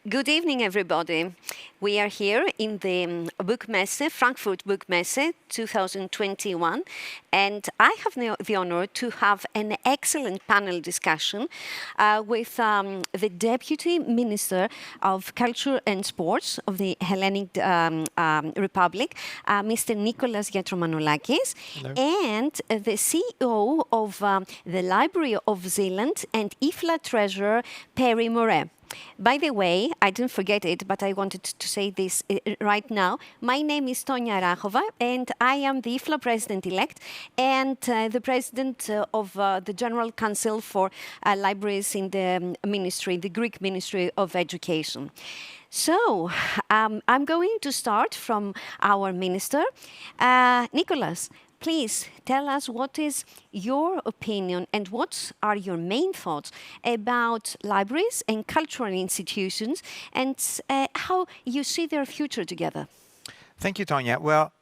Good evening, everybody. We are here in the Buchmesse, Frankfurt Buchmesse 2021, and I have the honor to have an excellent panel discussion with the Deputy Minister of Culture and Sports of the Hellenic Republic, Mr. Nicholas Getromanoulakis, and the CEO of the Library of Zealand and IFLA Treasurer, Perry Moret. By the way, I didn't forget it, but I wanted to say this right now. My name is Tonia Rachova, and I am the IFLA President-elect and the President of the General Council for Libraries in the Ministry, the Greek Ministry of Education. So, I'm going to start from our Minister. Nicholas, please tell us what is your opinion and what are your main thoughts about libraries and cultural institutions and how you see their future together. Thank you, Tonya. Well,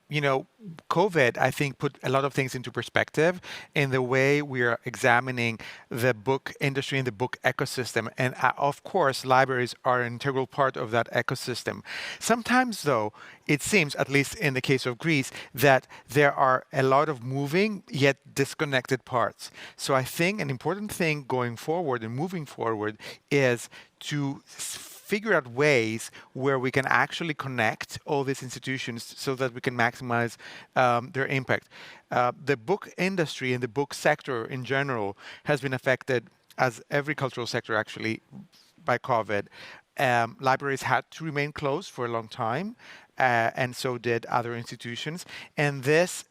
COVID, I think, put a lot of things into perspective in the way we are examining the book industry and the book ecosystem. And of course, libraries are an integral part of that ecosystem. Sometimes, though, it seems, at least in the case of Greece, that there are a lot of moving yet disconnected parts. So I think an important thing going forward and moving forward is to figure out ways where we can actually connect all these institutions so that we can maximize their impact. The book industry and the book sector in general has been affected, as every cultural sector actually, by COVID. Libraries had to remain closed for a long time, and so did other institutions. And this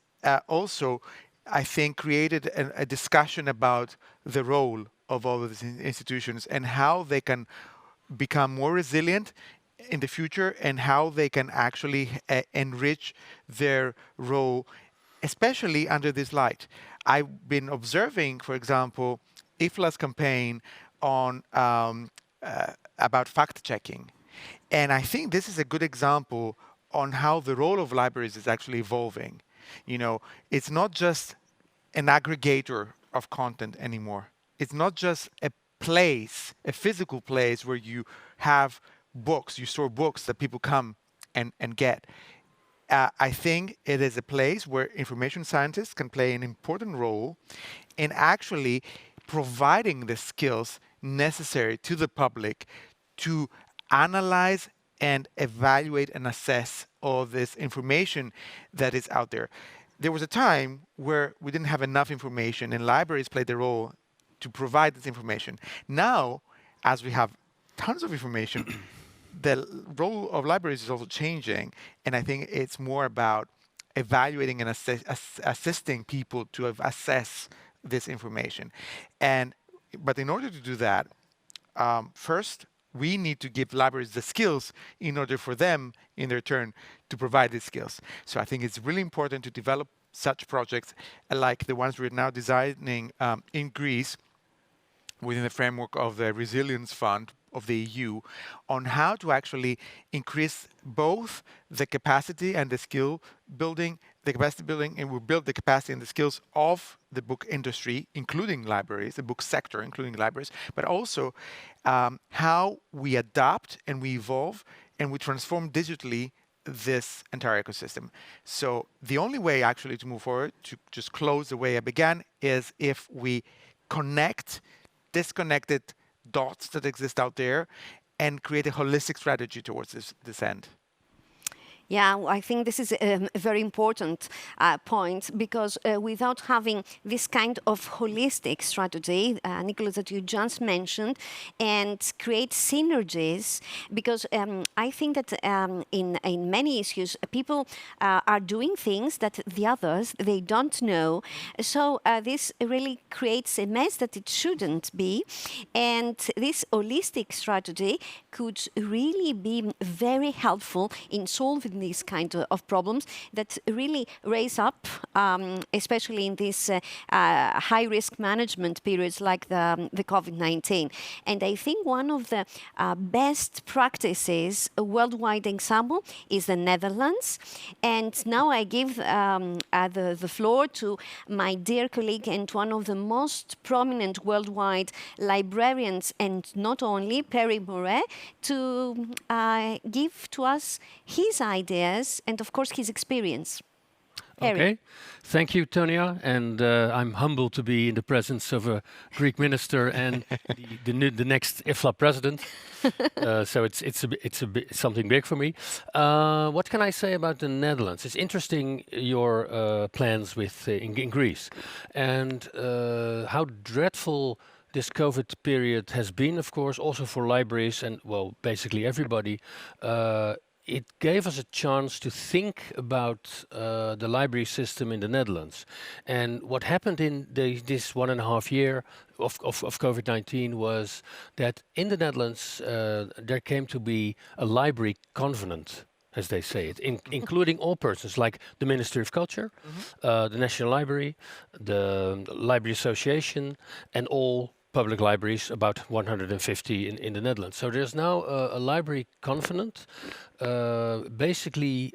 also, I think, created a discussion about the role of all of these institutions and how they can become more resilient in the future and how they can actually enrich their role, especially under this light. I've been observing, for example, IFLA's campaign on about fact-checking. And I think this is a good example on how the role of libraries is actually evolving. It's not just an aggregator of content anymore. It's not just a place, a physical place where you have books, you store books that people come and get. I think it is a place where information scientists can play an important role in actually providing the skills necessary to the public to analyze and evaluate and assess all this information that is out there. There was a time where we didn't have enough information and libraries played the role to provide this information. Now, as we have tons of information, the role of libraries is also changing, and I think it's more about evaluating and assisting people to assess this information. But in order to do that, first, we need to give libraries the skills in order for them, in their turn, to provide these skills. So I think it's really important to develop such projects like the ones we're now designing in Greece, within the framework of the Resilience Fund of the EU, on how to actually increase both the capacity and the skill building, and we build the capacity and the skills of the book industry, including libraries, the book sector, including libraries, but also how we adapt and we evolve and we transform digitally this entire ecosystem. So the only way actually to move forward, to just close the way I began, is if we connect disconnected dots that exist out there and create a holistic strategy towards this end. Yeah, I think this is a very important point because without having this kind of holistic strategy, Nicholas, that you just mentioned, and create synergies, because I think that in many issues, people are doing things that the others, they don't know. So this really creates a mess that it shouldn't be. And this holistic strategy could really be very helpful in solving solving these kind of problems that really raise up, especially in these high risk management periods like the COVID-19. And I think one of the best practices, a worldwide example, is the Netherlands. And now I give the floor to my dear colleague and one of the most prominent worldwide librarians, and not only, Perry Moret, to give to us his ideas and, of course, his experience. Perry. Okay, thank you, Tonia, and I'm humbled to be in the presence of a Greek minister and the next IFLA president. So it's something big for me. What can I say about the Netherlands? It's interesting your plans with in Greece, and how dreadful this COVID period has been, of course, also for libraries and, well, basically everybody. It gave us a chance to think about the library system in the Netherlands. And what happened in this 1.5 year of COVID-19 was that in the Netherlands there came to be a library covenant, as they say it, including all persons like the Ministry of Culture, the National Library, the Library Association, and all public libraries, about 150 in the Netherlands. So there's now a library covenant. Basically,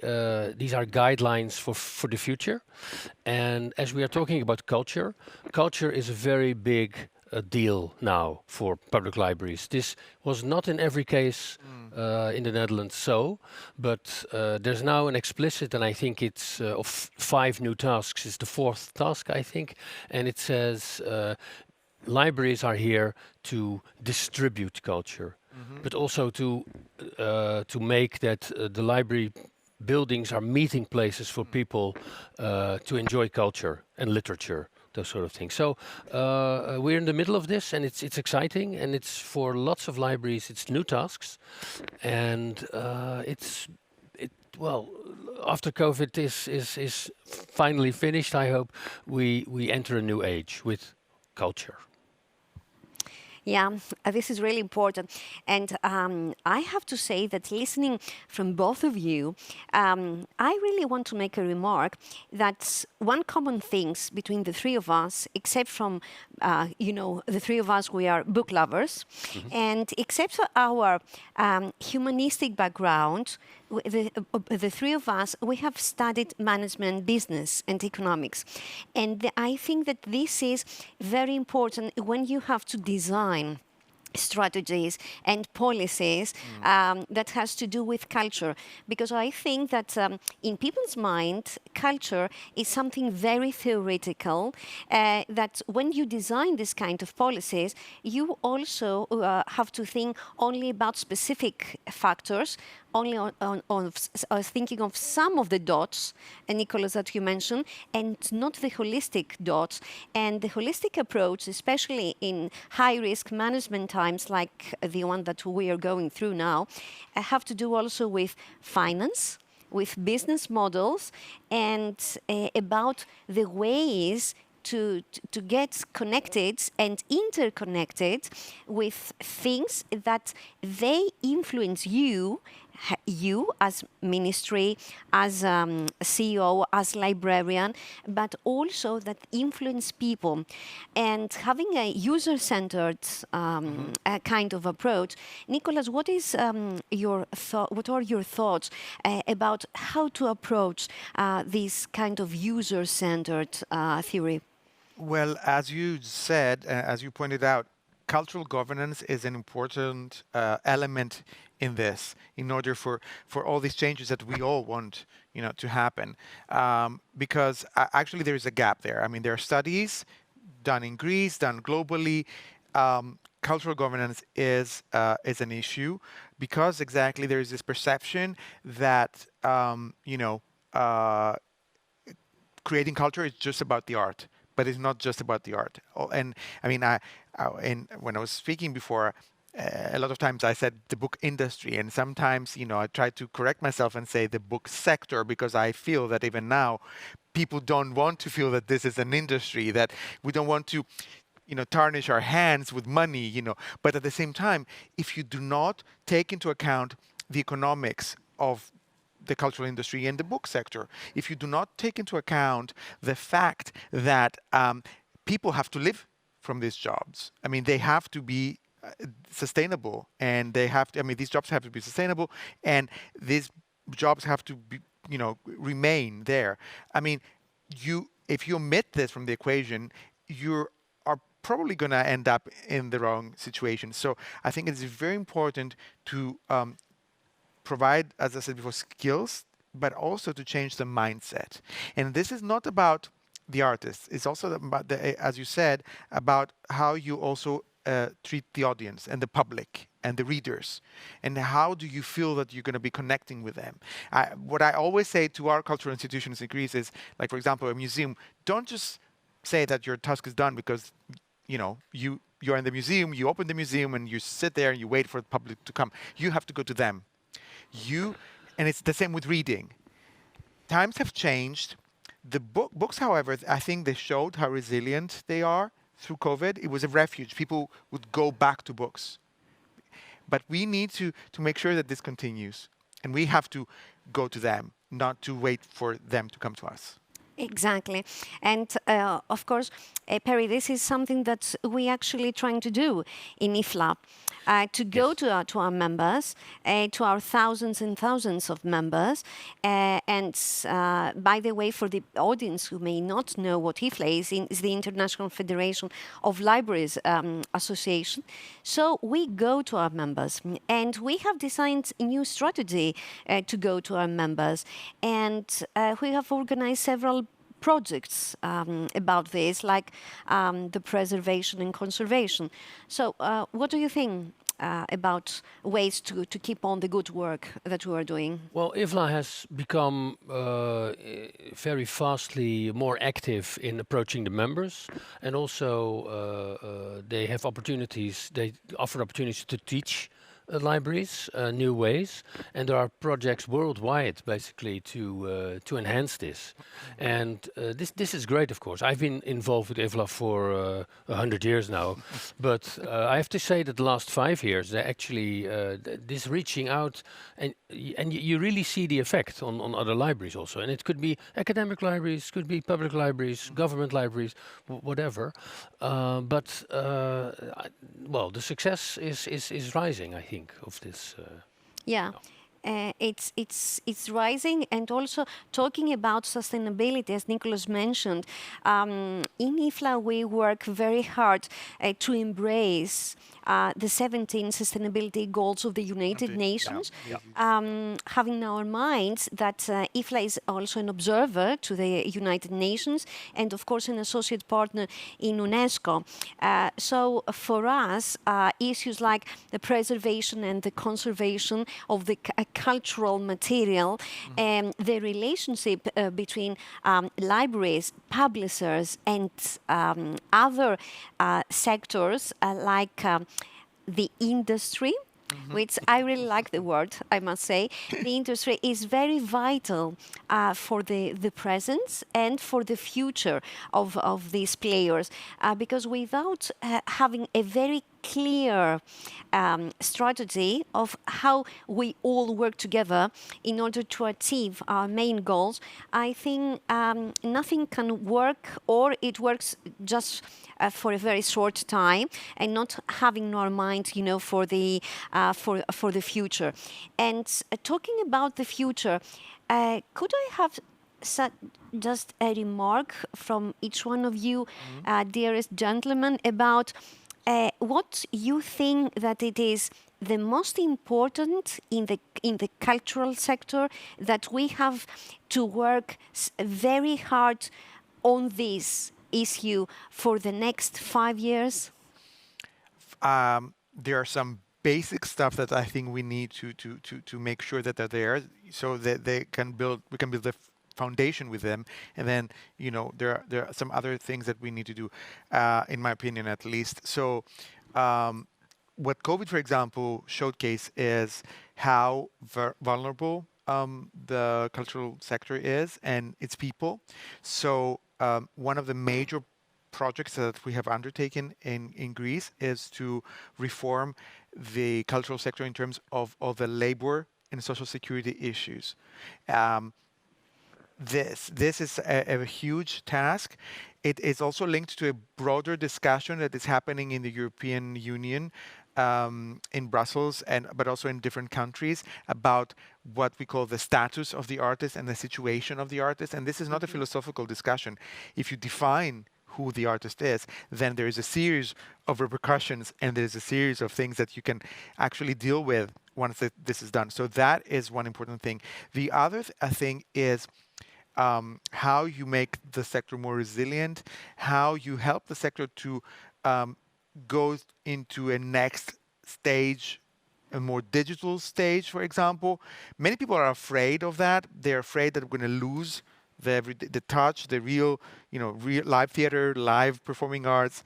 these are guidelines for the future. And as we are talking about culture, culture is a very big deal now for public libraries. This was not in every case in the Netherlands so, but there's now an explicit, and I think it's of 5 new tasks, it's the 4th task, I think, and it says libraries are here to distribute culture, but also to make that the library buildings are meeting places for people to enjoy culture and literature, those sort of things. So we're in the middle of this, and it's exciting, and it's for lots of libraries. It's new tasks, and well, after COVID is finally finished, I hope we enter a new age with culture. Yeah, this is really important. And I have to say that listening from both of you, I really want to make a remark that one common thing between the three of us, except from, the three of us, we are book lovers, and except for our humanistic background, the three of us, we have studied management, business, and economics. And I think that this is very important when you have to design strategies and policies that has to do with culture, because I think that in people's mind culture is something very theoretical, that when you design this kind of policies you also have to think only about specific factors, only on thinking of some of the dots, Nicholas, that you mentioned, and not the holistic dots. And the holistic approach, especially in high-risk management times like the one that we are going through now, have to do also with finance, with business models, and about the ways to get connected and interconnected with things that they influence you as ministry, as CEO, as librarian, but also that influence people. And having a user-centered kind of approach, Nicholas, what is what are your thoughts about how to approach this kind of user-centered theory? Well, as you said, as you pointed out, cultural governance is an important element in this, in order for all these changes that we all want, to happen. Because actually there is a gap there. I mean, there are studies done in Greece, done globally. Cultural governance is an issue because exactly there is this perception that creating culture is just about the art. But it's not just about the art. And I mean, when I was speaking before, a lot of times I said the book industry, and sometimes, I try to correct myself and say the book sector, because I feel that even now, people don't want to feel that this is an industry, that we don't want to, tarnish our hands with money, But at the same time, if you do not take into account the economics of the cultural industry and the book sector. If you do not take into account the fact that people have to live from these jobs, I mean, they have to be sustainable, and they have to, I mean, these jobs have to be sustainable, and these jobs have to be, remain there. I mean, if you omit this from the equation, you are probably going to end up in the wrong situation. So I think it's very important to provide, as I said before, skills, but also to change the mindset. And this is not about the artists. It's also about, as you said, about how you also treat the audience and the public and the readers, and how do you feel that you're going to be connecting with them. What I always say to our cultural institutions in Greece is, like, for example, a museum, don't just say that your task is done because you're in the museum, you open the museum and you sit there and you wait for the public to come. You have to go to them. And it's the same with reading. Times have changed. The books, however, I think they showed how resilient they are through COVID. It was a refuge. People would go back to books. But we need to make sure that this continues. And we have to go to them, not to wait for them to come to us. Exactly. And of course, Perry, this is something that we actually trying to do in IFLA, to go to our members, to our thousands and thousands of members. And by the way, for the audience who may not know what IFLA is the International Federation of Libraries Association. So we go to our members, and we have designed a new strategy to go to our members. And we have organized several projects about this, like the preservation and conservation. So what do you think about ways to keep on the good work that we are doing? Well, IFLA has become very fastly more active in approaching the members, and also they have opportunities, they offer opportunities to teach libraries new ways, and there are projects worldwide basically to enhance this. And this is great, of course. I've been involved with IFLA for 100 years now, but I have to say that the last 5 years, they actually this reaching out, and you really see the effect on other libraries also. And it could be academic libraries, could be public libraries, government libraries, whatever. But well, the success is rising, I think, of this. Yeah. It's rising, and also talking about sustainability, as Nicholas mentioned, in IFLA we work very hard to embrace the 17 sustainability goals of the United Nations, having in our minds that IFLA is also an observer to the United Nations, and of course an associate partner in UNESCO. So for us, issues like the preservation and the conservation of the cultural material, and the relationship between libraries, publishers, and other sectors like the industry, which I really like the word, I must say. The industry is very vital for the present and for the future of these players, because without having a very clear strategy of how we all work together in order to achieve our main goals, I think nothing can work, or it works just for a very short time, and not having in our mind, for the future. And talking about the future, could I have just a remark from each one of you, dearest gentlemen, about what you think that it is the most important in the cultural sector, that we have to work very hard on this issue for the next 5 years? There are some basic stuff that I think we need to make sure that they're there, so that we can build the foundation with them. And then there are some other things that we need to do, in my opinion at least. So what COVID, for example, showcased is how vulnerable the cultural sector is and its people. So one of the major projects that we have undertaken in Greece is to reform the cultural sector in terms of the labor and social security issues. Um, this is a huge task. It is also linked to a broader discussion that is happening in the European Union, in Brussels, and but also in different countries about what we call the status of the artist and the situation of the artist. And this is not a philosophical discussion. If you define who the artist is, then there is a series of repercussions and there's a series of things that you can actually deal with once this is done. So that is one important thing. The other thing is how you make the sector more resilient, how you help the sector to go into a next stage, a more digital stage, for example. Many people are afraid of that. They're afraid that we're going to lose the touch, the real, real live theater, live performing arts,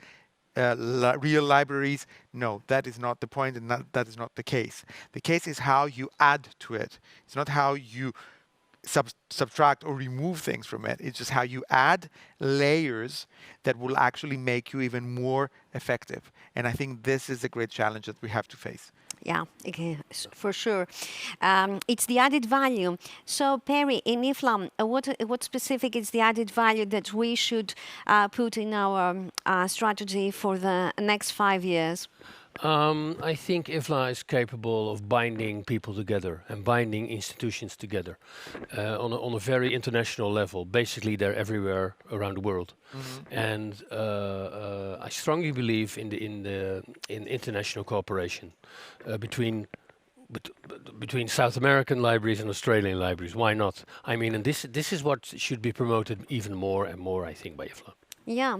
real libraries. No, that is not the point, and that is not the case. The case is how you add to it. It's not how you subtract or remove things from it. It's just how you add layers that will actually make you even more effective. And I think this is a great challenge that we have to face. Yeah, okay, for sure. It's the added value. So, Perry, in IFLA, what specific is the added value that we should put in our strategy for the next 5 years? I think IFLA is capable of binding people together and binding institutions together on a very international level. Basically, they're everywhere around the world, and I strongly believe in international cooperation between South American libraries and Australian libraries. Why not? I mean, and this is what should be promoted even more and more, I think, by IFLA. Yeah,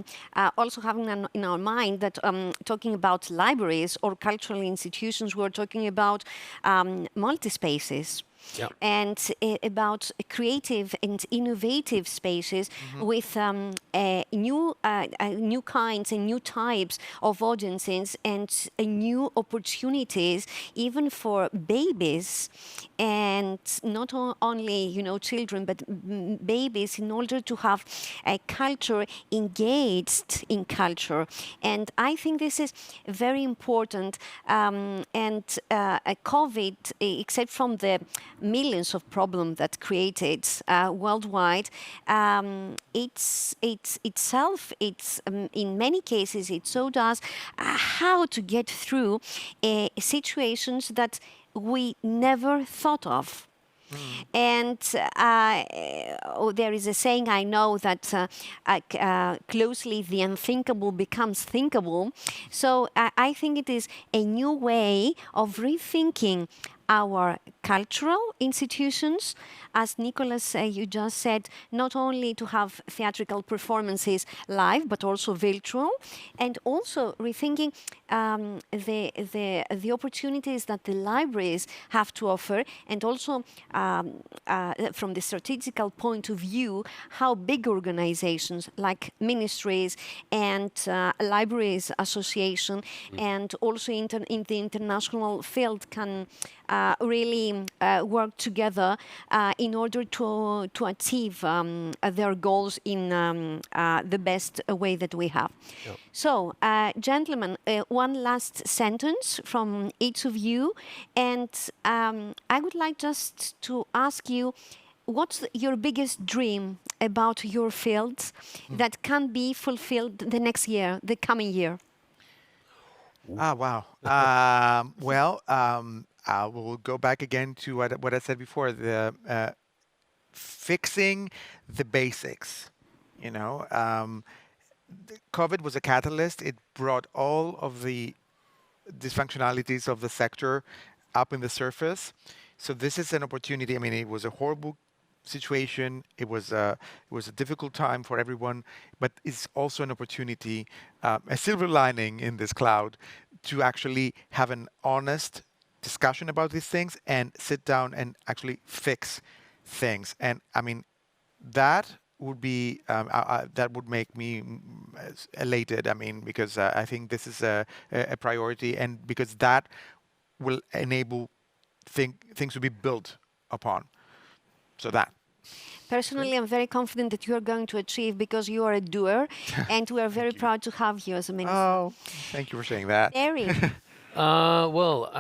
also having in our mind that talking about libraries or cultural institutions, we're talking about multi-spaces. Yeah. And about creative and innovative spaces with new kinds and new types of audiences and new opportunities, even for babies, and not only children, but babies, in order to have a culture engaged in culture. And I think this is very important. And COVID, except from the millions of problems that created worldwide, it's in many cases it showed us how to get through situations that we never thought of. And there is a saying, I know, that closely the unthinkable becomes thinkable. So I think it is a new way of rethinking our cultural institutions, as Nicholas, you just said, not only to have theatrical performances live, but also virtual, and also rethinking the opportunities that the libraries have to offer, and also from the strategical point of view, how big organizations like ministries and libraries association and also in the international field can really work together in order to achieve their goals in the best way that we have. Yep. So, gentlemen, one last sentence from each of you, and I would like just to ask you, what's your biggest dream about your field that can be fulfilled the next year, the coming year? Ah, wow. I will go back again to what I said before, the fixing the basics. COVID was a catalyst. It brought all of the dysfunctionalities of the sector up in the surface. So this is an opportunity. I mean, it was a horrible situation. It was a difficult time for everyone, but it's also an opportunity, a silver lining in this cloud, to actually have an honest discussion about these things and sit down and actually fix things. And I mean, that would be that would make me elated. I mean, because I think this is a priority, and because that will enable things to be built upon. So that. Personally, I'm very confident that you are going to achieve, because you are a doer, and we are very proud to have you as a minister. Oh, thank you for saying that. Perry. Well,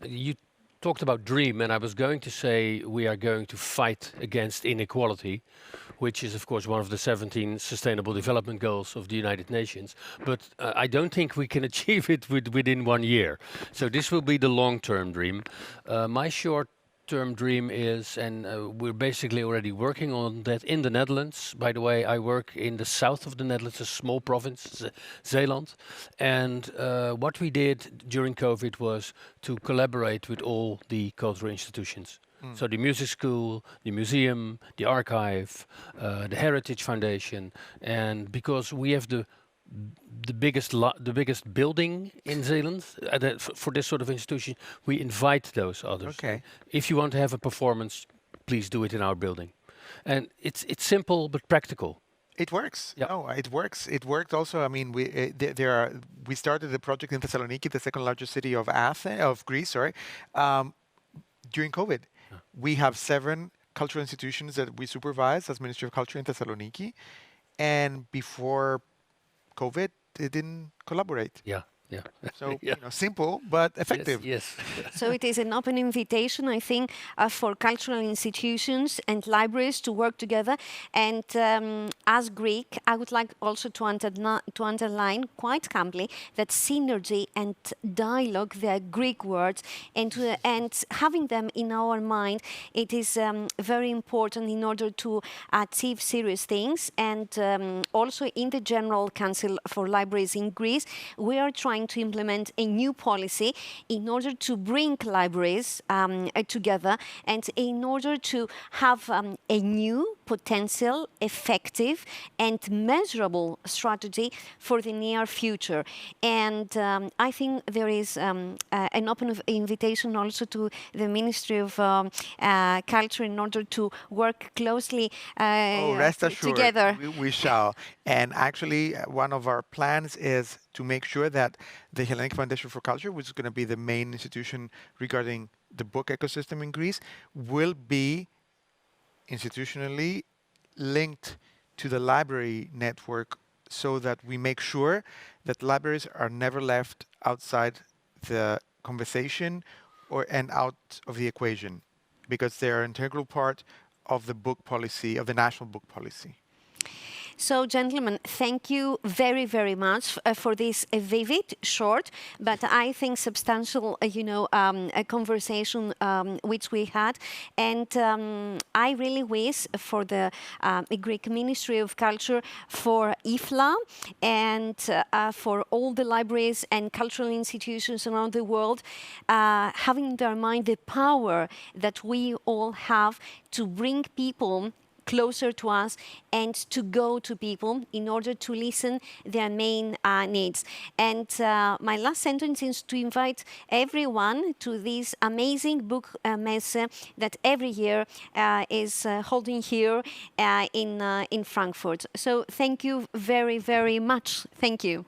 you talked about dream, and I was going to say we are going to fight against inequality, which is, of course, one of the 17 Sustainable Development Goals of the United Nations. But I don't think we can achieve it within 1 year. So this will be the long-term dream. My short-term dream is, and we're basically already working on that in the Netherlands. By the way, I work in the south of the Netherlands, a small province, Zeeland. And what we did during COVID was to collaborate with all the cultural institutions. So the music school, the museum, the archive, the Heritage Foundation, and because we have the biggest building in Zeeland for this sort of institution, we invite those others. Okay. If you want to have a performance, please do it in our building, and it's simple but practical. It works. Yeah. No, it works. It worked also. I mean, we started the project in Thessaloniki, the second largest city of Greece. Sorry, during COVID. We have 7 cultural institutions that we supervise as Ministry of Culture in Thessaloniki, and before COVID, they didn't collaborate. Yeah, yeah. So Yeah. simple but effective. Yes. So it is an open invitation, I think, for cultural institutions and libraries to work together. And as Greek, I would like also to underline quite calmly that synergy and dialogue, they are Greek words, and having them in our mind, it is very important in order to achieve serious things. And also in the General Council for Libraries in Greece, we are trying to implement a new policy in order to bring libraries together and in order to have a new, potential, effective and measurable strategy for the near future. And I think there is an open invitation also to the Ministry of Culture in order to work closely Rest assured, together. we shall. And actually, one of our plans is to make sure that the Hellenic Foundation for Culture, which is going to be the main institution regarding the book ecosystem in Greece, will be institutionally linked to the library network so that we make sure that libraries are never left outside the conversation and out of the equation, because they are an integral part of the book policy, of the national book policy. So, gentlemen, thank you very, very much for this vivid, short, but I think substantial, a conversation which we had. And I really wish for the Greek Ministry of Culture, for IFLA, and for all the libraries and cultural institutions around the world, having in their mind the power that we all have to bring people closer to us and to go to people in order to listen their main needs. And my last sentence is to invite everyone to this amazing Buchmesse that every year is holding here in Frankfurt. So thank you very, very much. Thank you.